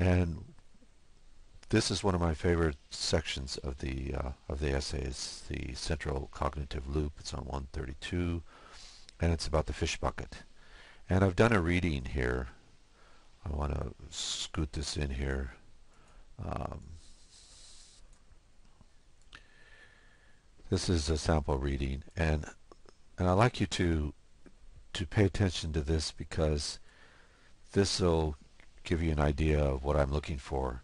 And this is one of my favorite sections of the essay. It's the central cognitive loop. It's on 132, and it's about the fish bucket. And I've done a reading here. I want to scoot this in here. This is a sample reading, and I'd like you to pay attention to this because this will give you an idea of what I'm looking for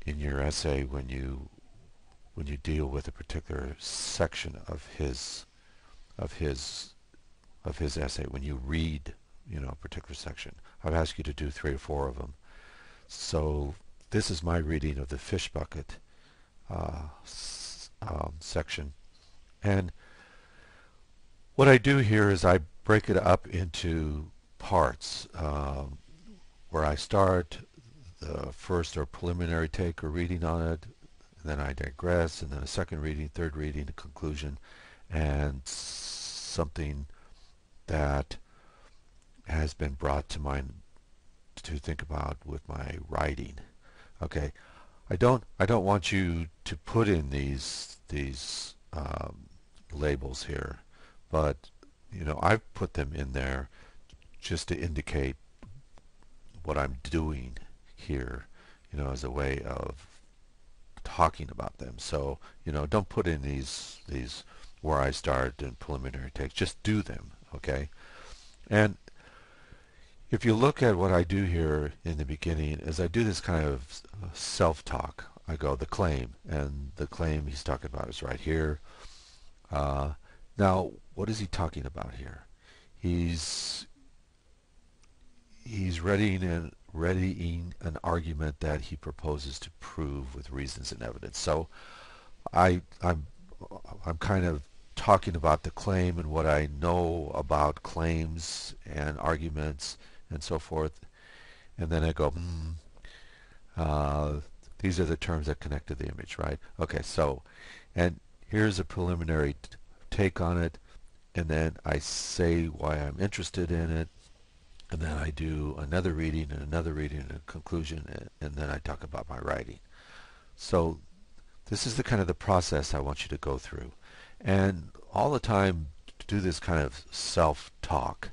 in your essay when you deal with a particular section of his essay. When you read, a particular section, I've asked you to do 3 or 4 of them. So this is my reading of the fish bucket section, and what I do here is I break it up into parts where I start the first or preliminary take or reading on it, and then I digress, and then a second reading, third reading, a conclusion, and something that has been brought to mind to think about with my writing. Okay, I don't want you to put in these labels here, but I've put them in there just to indicate what I'm doing here, as a way of talking about them. So don't put in these where I start and preliminary takes. Just do them, okay? And if you look at what I do here in the beginning, is I do this kind of self-talk. I go the claim, and the claim he's talking about is right here. Now, what is he talking about here? He's readying an argument that he proposes to prove with reasons and evidence. So I'm kind of talking about the claim and what I know about claims and arguments and so forth, and then I go, these are the terms that connect to the image, right? Okay, so, and here's a preliminary take on it, and then I say why I'm interested in it, and then I do another reading and another reading and a conclusion, and then I talk about my writing. So this is the kind of the process I want you to go through, and all the time do this kind of self-talk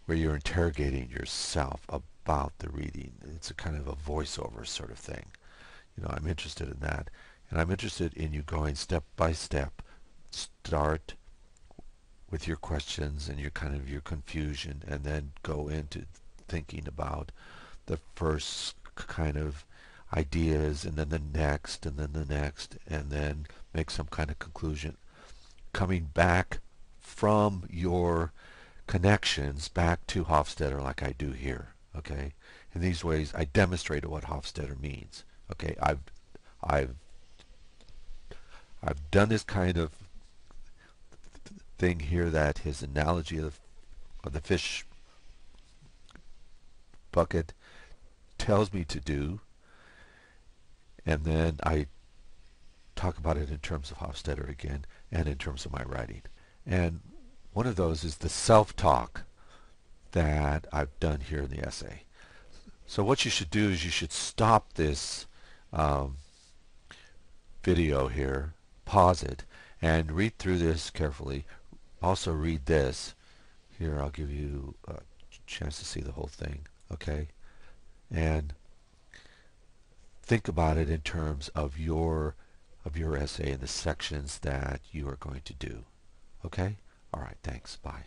where you're interrogating yourself about the reading. It's a kind of a voiceover sort of thing. I'm interested in that, and I'm interested in you going step by step. Start with your questions and your confusion, and then go into thinking about the first kind of ideas, and then the next, and then the next, and then make some kind of conclusion, coming back from your connections back to Hofstadter like I do here. Okay, in these ways I demonstrate what Hofstadter means. Okay, I've done this kind of thing here, that his analogy of the fish bucket tells me to do, and then I talk about it in terms of Hofstadter again and in terms of my writing. And one of those is the self-talk that I've done here in the essay. So what you should do is you should stop this video here, pause it, and read through this carefully. Also read this. Here, I'll give you a chance to see the whole thing, okay? And think about it in terms of your essay and the sections that you are going to do, okay? All right, thanks. Bye.